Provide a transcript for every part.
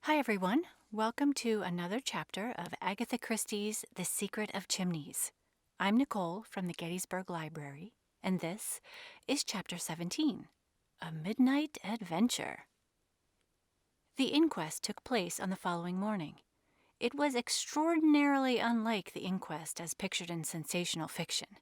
Hi, everyone. Welcome to another chapter of Agatha Christie's The Secret of Chimneys. I'm Nicole from the Gettysburg Library, and this is Chapter 17, A Midnight Adventure. The inquest took place on the following morning. It was extraordinarily unlike the inquest as pictured in sensational fiction.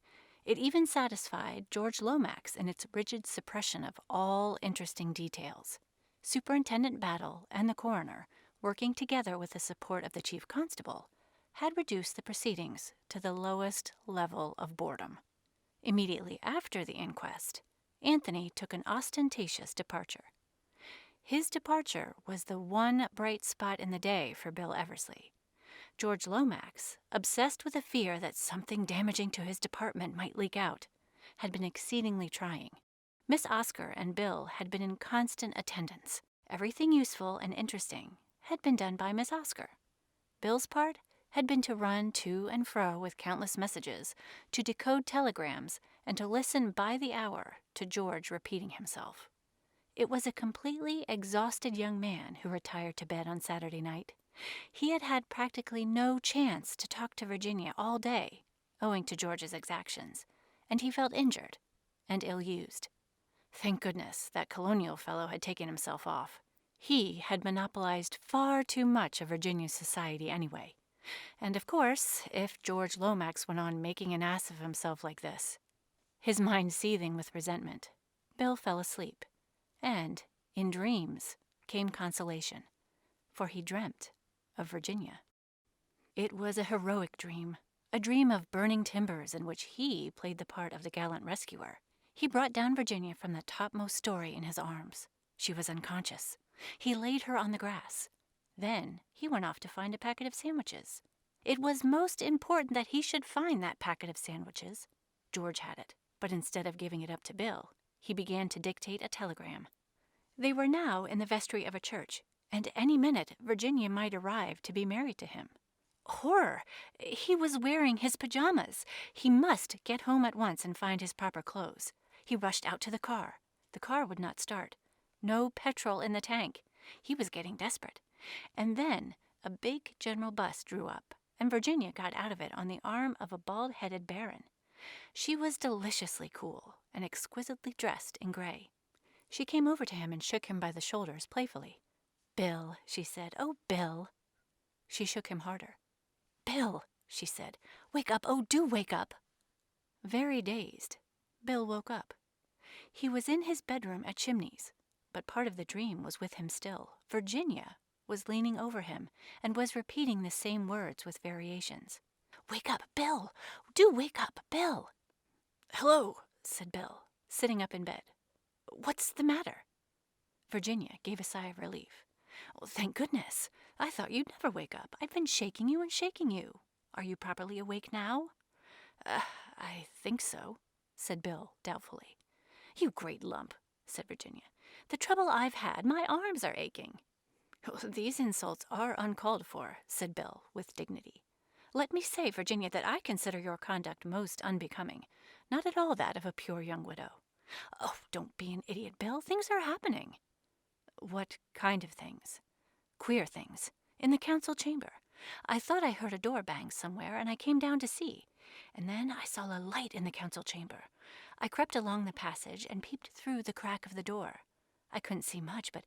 It even satisfied George Lomax in its rigid suppression of all interesting details. Superintendent Battle and the coroner, working together with the support of the chief constable, had reduced the proceedings to the lowest level of boredom. Immediately after the inquest, Anthony took an ostentatious departure. His departure was the one bright spot in the day for Bill Eversley. George Lomax, obsessed with a fear that something damaging to his department might leak out, had been exceedingly trying. Miss Oscar and Bill had been in constant attendance. Everything useful and interesting had been done by Miss Oscar. Bill's part had been to run to and fro with countless messages, to decode telegrams, and to listen by the hour to George repeating himself. It was a completely exhausted young man who retired to bed on Saturday night. He had had practically no chance to talk to Virginia all day, owing to George's exactions, and he felt injured and ill-used. Thank goodness that colonial fellow had taken himself off. He had monopolized far too much of Virginia's society anyway. And of course, if George Lomax went on making an ass of himself like this, his mind seething with resentment, Bill fell asleep. And, in dreams, came consolation, for he dreamt of Virginia. It was a heroic dream, a dream of burning timbers in which he played the part of the gallant rescuer. He brought down Virginia from the topmost story in his arms. She was unconscious. He laid her on the grass. Then he went off to find a packet of sandwiches. It was most important that he should find that packet of sandwiches. George had it, but instead of giving it up to Bill, he began to dictate a telegram. They were now in the vestry of a church, and any minute Virginia might arrive to be married to him. Horror! He was wearing his pajamas. He must get home at once and find his proper clothes. He rushed out to the car. The car would not start. No petrol in the tank. He was getting desperate. And then a big general bus drew up, and Virginia got out of it on the arm of a bald-headed baron. She was deliciously cool and exquisitely dressed in gray. She came over to him and shook him by the shoulders playfully. "Bill," she said. "Oh, Bill." She shook him harder. "Bill," she said. "Wake up. Oh, do wake up." Very dazed, Bill woke up. He was in his bedroom at Chimneys, but part of the dream was with him still. Virginia was leaning over him and was repeating the same words with variations. "Wake up, Bill! Do wake up, Bill!" "Hello," said Bill, sitting up in bed. "What's the matter?" Virginia gave a sigh of relief. "Oh, thank goodness. I thought you'd never wake up. I've been shaking you and shaking you. Are you properly awake now?" I think so," said Bill doubtfully. "You great lump," said Virginia. "The trouble I've had, my arms are aching." "These insults are uncalled for," said Bill with dignity. "Let me say, Virginia, that I consider your conduct most unbecoming, not at all that of a pure young widow." "Oh, don't be an idiot, Bill. Things are happening." "What kind of things?" "Queer things. In the council chamber. I thought I heard a door bang somewhere, and I came down to see. And then I saw a light in the council chamber. I crept along the passage and peeped through the crack of the door. I couldn't see much, but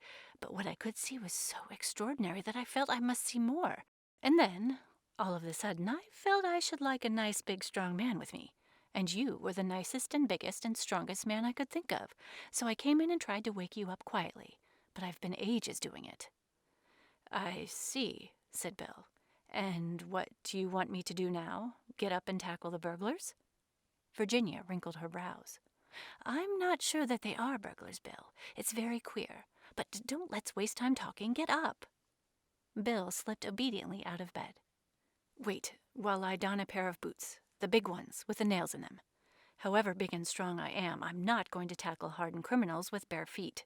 what I could see was so extraordinary that I felt I must see more. And then, all of a sudden, I felt I should like a nice big strong man with me. And you were the nicest and biggest and strongest man I could think of. So I came in and tried to wake you up quietly, but I've been ages doing it." "I see," said Bill. "And what do you want me to do now? Get up and tackle the burglars?" Virginia wrinkled her brows. "I'm not sure that they are burglars, Bill. It's very queer. But don't let's waste time talking. Get up." Bill slipped obediently out of bed. "Wait while I don a pair of boots, the big ones with the nails in them. However big and strong I am, I'm not going to tackle hardened criminals with bare feet."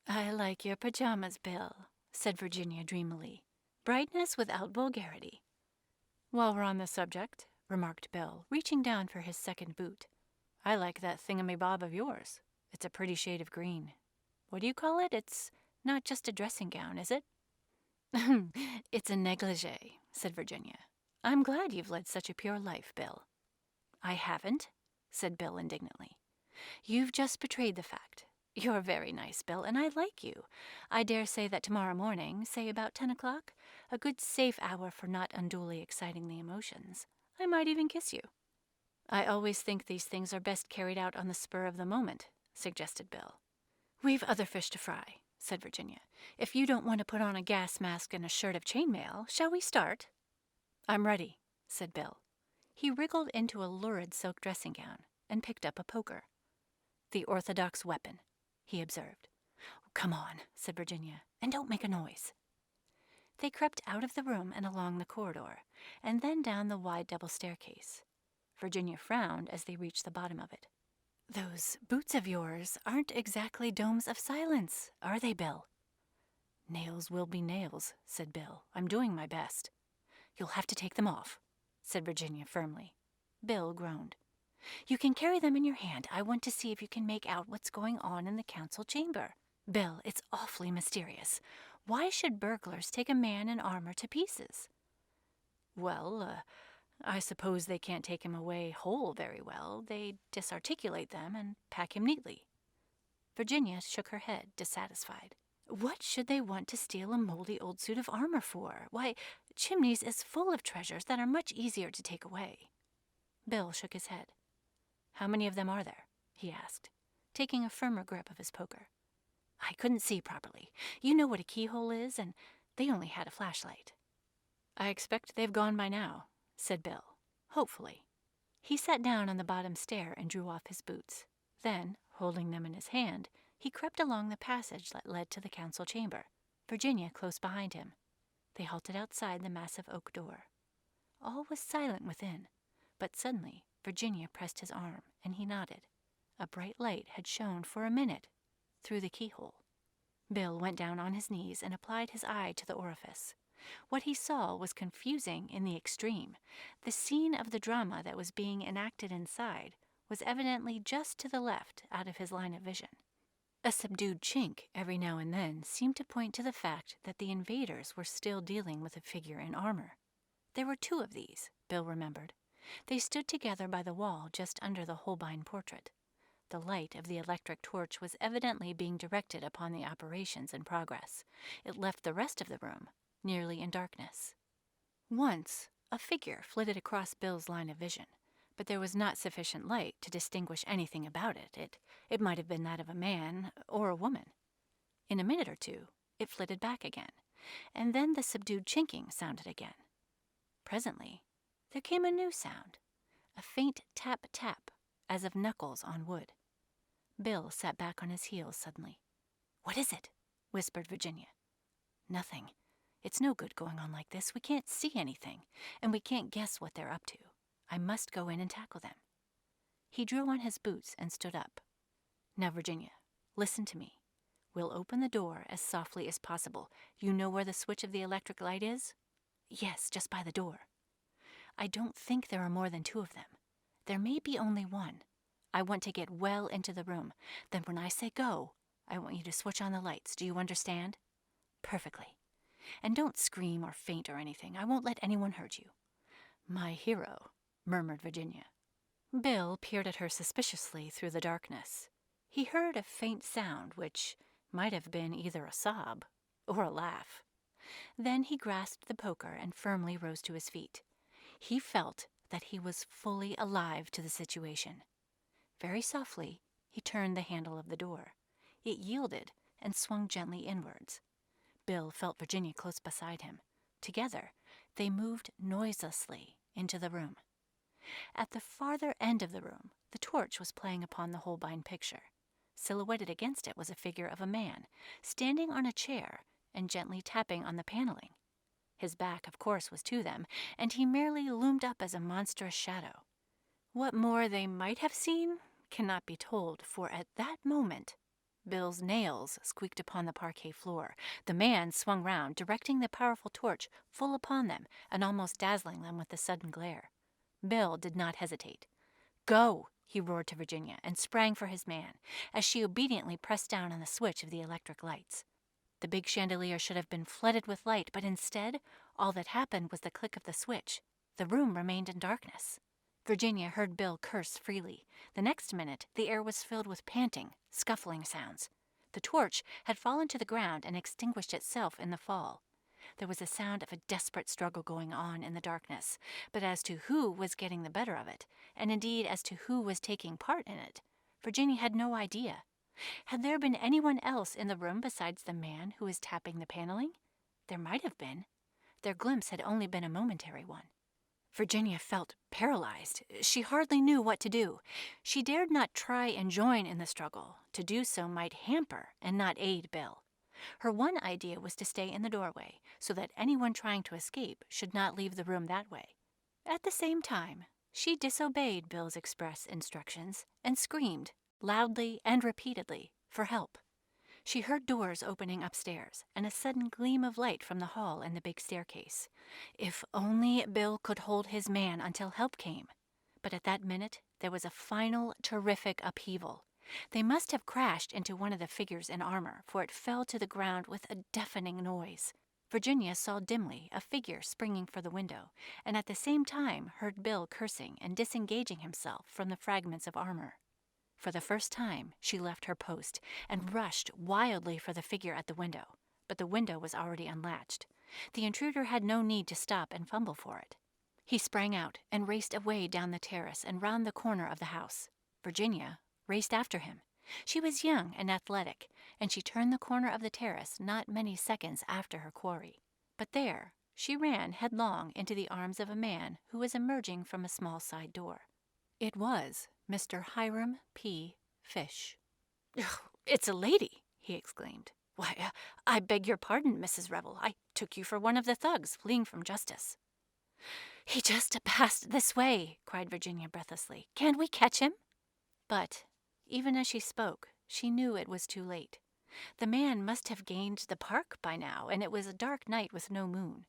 "I like your pajamas, Bill," said Virginia dreamily. "Brightness without vulgarity." "While we're on the subject," remarked Bill, reaching down for his second boot, "I like that thingamabob of yours. It's a pretty shade of green. What do you call it? It's not just a dressing gown, is it?" It's a negligee, said Virginia. I'm glad you've led such a pure life, Bill. I haven't, said Bill indignantly. You've just betrayed the fact. You're very nice, Bill, and I like you. I dare say that tomorrow morning, say about 10 o'clock, a good safe hour for not unduly exciting the emotions, I might even kiss you. I always think these things are best carried out on the spur of the moment, suggested Bill. We've other fish to fry, said Virginia. If you don't want to put on a gas mask and a shirt of chainmail, shall we start? I'm ready, said Bill. He wriggled into a lurid silk dressing gown and picked up a poker. The orthodox weapon, he observed. Come on, said Virginia, and don't make a noise. They crept out of the room and along the corridor, and then down the wide double staircase. Virginia frowned as they reached the bottom of it. Those boots of yours aren't exactly domes of silence, are they, Bill? Nails will be nails, said Bill. I'm doing my best. You'll have to take them off, said Virginia firmly. Bill groaned. You can carry them in your hand. I want to see if you can make out what's going on in the council chamber. Bill, it's awfully mysterious. Why should burglars take a man in armor to pieces? Well, I suppose they can't take him away whole very well. They disarticulate them and pack him neatly. Virginia shook her head, dissatisfied. What should they want to steal a moldy old suit of armor for? Why, Chimneys is full of treasures that are much easier to take away. Bill shook his head. How many of them are there? He asked, taking a firmer grip of his poker. I couldn't see properly. You know what a keyhole is, and they only had a flashlight. I expect they've gone by now, said Bill, hopefully. He sat down on the bottom stair and drew off his boots. Then, holding them in his hand, he crept along the passage that led to the council chamber, Virginia close behind him. They halted outside the massive oak door. All was silent within, but suddenly Virginia pressed his arm, and he nodded. A bright light had shone for a minute through the keyhole. Bill went down on his knees and applied his eye to the orifice. What he saw was confusing in the extreme. The scene of the drama that was being enacted inside was evidently just to the left out of his line of vision. A subdued chink every now and then seemed to point to the fact that the invaders were still dealing with a figure in armor. There were two of these, Bill remembered. They stood together by the wall just under the Holbein portrait. The light of the electric torch was evidently being directed upon the operations in progress. It left the rest of the room nearly in darkness. Once, a figure flitted across Bill's line of vision, but there was not sufficient light to distinguish anything about it. It might have been that of a man or a woman. In a minute or two, it flitted back again, and then the subdued chinking sounded again. Presently, there came a new sound, a faint tap-tap, as of knuckles on wood. Bill sat back on his heels suddenly. What is it? Whispered Virginia. Nothing. It's no good going on like this. We can't see anything, and we can't guess what they're up to. I must go in and tackle them. He drew on his boots and stood up. Now, Virginia, listen to me. We'll open the door as softly as possible. You know where the switch of the electric light is? Yes, just by the door. I don't think there are more than two of them. There may be only one. I want to get well into the room. Then when I say go, I want you to switch on the lights. Do you understand? Perfectly. And don't scream or faint or anything. I won't let anyone hurt you. My hero, murmured Virginia. Bill peered at her suspiciously through the darkness. He heard a faint sound which might have been either a sob or a laugh. Then he grasped the poker and firmly rose to his feet. He felt that he was fully alive to the situation. Very softly, he turned the handle of the door. It yielded and swung gently inwards. Bill felt Virginia close beside him. Together, they moved noiselessly into the room. At the farther end of the room, the torch was playing upon the Holbein picture. Silhouetted against it was a figure of a man, standing on a chair and gently tapping on the paneling. His back, of course, was to them, and he merely loomed up as a monstrous shadow. What more they might have seen cannot be told, for at that moment, Bill's nails squeaked upon the parquet floor. The man swung round, directing the powerful torch full upon them and almost dazzling them with the sudden glare. Bill did not hesitate. Go, he roared to Virginia, and sprang for his man, as she obediently pressed down on the switch of the electric lights. The big chandelier should have been flooded with light, but instead, all that happened was the click of the switch. The room remained in darkness. Virginia heard Bill curse freely. The next minute, the air was filled with panting, scuffling sounds. The torch had fallen to the ground and extinguished itself in the fall. There was a sound of a desperate struggle going on in the darkness, but as to who was getting the better of it, and indeed as to who was taking part in it, Virginia had no idea. Had there been anyone else in the room besides the man who was tapping the paneling? There might have been. Their glimpse had only been a momentary one. Virginia felt paralyzed. She hardly knew what to do. She dared not try and join in the struggle. To do so might hamper and not aid Bill. Her one idea was to stay in the doorway, so that anyone trying to escape should not leave the room that way. At the same time, she disobeyed Bill's express instructions and screamed, loudly and repeatedly, for help. She heard doors opening upstairs and a sudden gleam of light from the hall and the big staircase. If only Bill could hold his man until help came. But at that minute, there was a final, terrific upheaval. They must have crashed into one of the figures in armor, for it fell to the ground with a deafening noise. Virginia saw dimly a figure springing for the window, and at the same time heard Bill cursing and disengaging himself from the fragments of armor. For the first time, she left her post and rushed wildly for the figure at the window, but the window was already unlatched. The intruder had no need to stop and fumble for it. He sprang out and raced away down the terrace and round the corner of the house. Virginia raced after him. She was young and athletic, and she turned the corner of the terrace not many seconds after her quarry. But there, she ran headlong into the arms of a man who was emerging from a small side door. It was Mr. Hiram P. Fish. "It's a lady," he exclaimed. "Why, I beg your pardon, Mrs. Rebel. I took you for one of the thugs fleeing from justice." "He just passed this way," cried Virginia breathlessly. "Can't we catch him?" But even as she spoke, she knew it was too late. The man must have gained the park by now, and it was a dark night with no moon.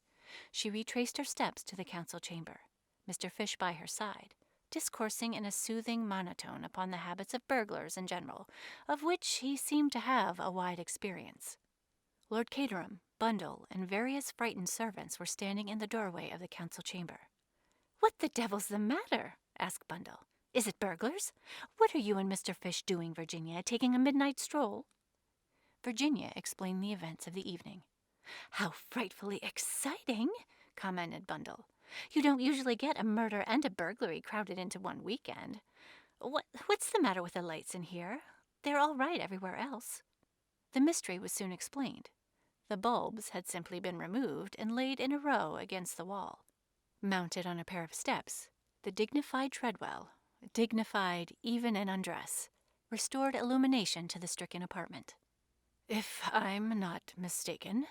She retraced her steps to the council chamber, Mr. Fish by her side, discoursing in a soothing monotone upon the habits of burglars in general, of which he seemed to have a wide experience. Lord Caterham, Bundle, and various frightened servants were standing in the doorway of the council chamber. "What the devil's the matter?" asked Bundle. "Is it burglars? What are you and Mr. Fish doing, Virginia, taking a midnight stroll?" Virginia explained the events of the evening. "How frightfully exciting," commented Bundle. "You don't usually get a murder and a burglary crowded into one weekend. What's the matter with the lights in here? They're all right everywhere else." The mystery was soon explained. The bulbs had simply been removed and laid in a row against the wall. Mounted on a pair of steps, the dignified Treadwell, dignified even in undress, restored illumination to the stricken apartment. "If I'm not mistaken,"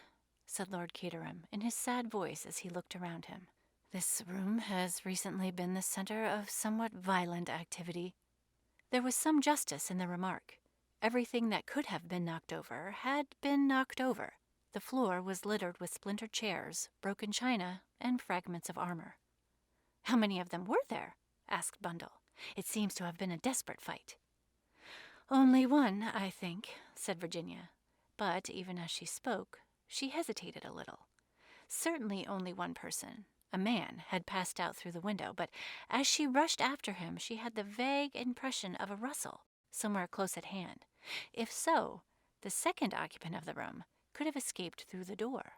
said Lord Caterham in his sad voice as he looked around him, "this room has recently been the center of somewhat violent activity." There was some justice in the remark. Everything that could have been knocked over had been knocked over. The floor was littered with splintered chairs, broken china, and fragments of armor. "How many of them were there?" asked Bundle. "It seems to have been a desperate fight." "Only one, I think," said Virginia. But even as she spoke, she hesitated a little. Certainly only one person, a man, had passed out through the window, but as she rushed after him, she had the vague impression of a rustle somewhere close at hand. If so, the second occupant of the room could have escaped through the door.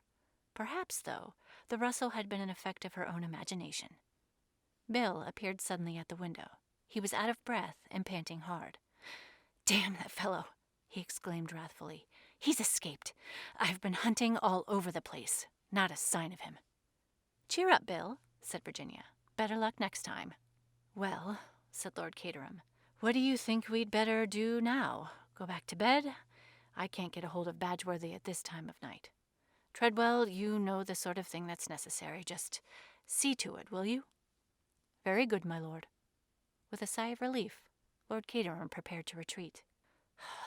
Perhaps, though, the rustle had been an effect of her own imagination. Bill appeared suddenly at the window. He was out of breath and panting hard. "Damn that fellow!" he exclaimed wrathfully. "He's escaped. I've been hunting all over the place. Not a sign of him." "Cheer up, Bill," said Virginia. "Better luck next time." "Well," said Lord Caterham, "what do you think we'd better do now? Go back to bed? I can't get a hold of Badgeworthy at this time of night. Treadwell, you know the sort of thing that's necessary. Just see to it, will you?" "Very good, my lord." With a sigh of relief, Lord Caterham prepared to retreat.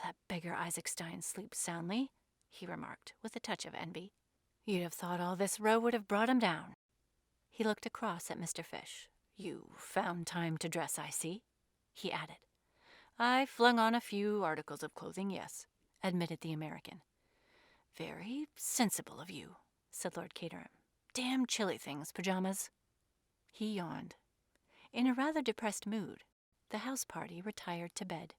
"That beggar Isaacstein sleeps soundly," he remarked, with a touch of envy. "You'd have thought all this row would have brought him down." He looked across at Mr. Fish. "You found time to dress, I see," he added. "I flung on a few articles of clothing, yes," admitted the American. Very sensible of you, said Lord Caterham. Damn chilly things, pajamas. He yawned. In a rather depressed mood, the house party retired to bed.